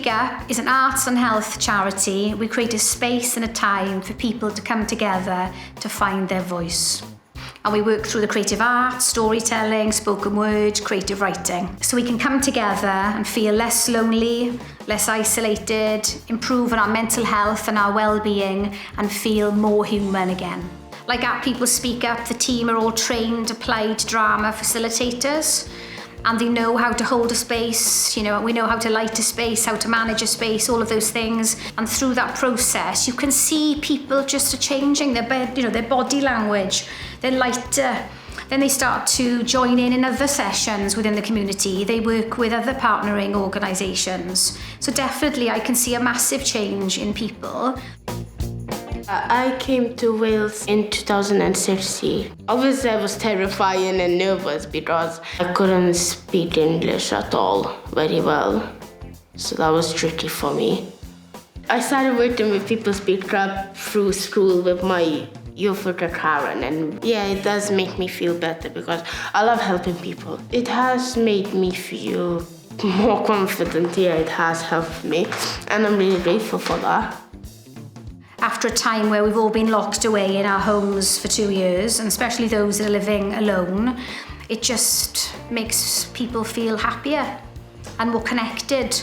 Up is an arts and health charity. We create a space and a time for people to come together to find their voice. And we work through the creative arts, storytelling, spoken word, creative writing. So we can come together and feel less lonely, less isolated, improve on our mental health and our well-being, and feel more human again. Like at People Speak Up, the team are all trained, applied drama facilitators, and they know how to hold a space, we know how to light a space, how to manage a space, all of those things. And through that process, you can see people just are changing their body language, they're lighter. Then they start to join in other sessions within the community. They work with other partnering organisations. So definitely I can see a massive change in people. I came to Wales in 2016. Obviously, I was terrifying and nervous because I couldn't speak English at all very well. So that was tricky for me. I started working with People Speak Up through school with my youth worker Karen, and it does make me feel better because I love helping people. It has made me feel more confident. It has helped me, and I'm really grateful for that. After a time where we've all been locked away in our homes for 2 years, and especially those that are living alone, it just makes people feel happier and more connected.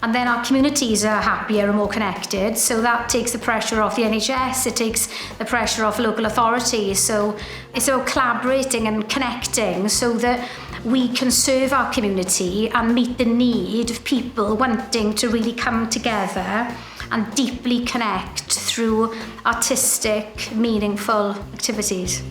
And then our communities are happier and more connected, so that takes the pressure off the NHS, it takes the pressure off local authorities. So it's about collaborating and connecting so that we can serve our community and meet the need of people wanting to really come together and deeply connect through artistic, meaningful activities.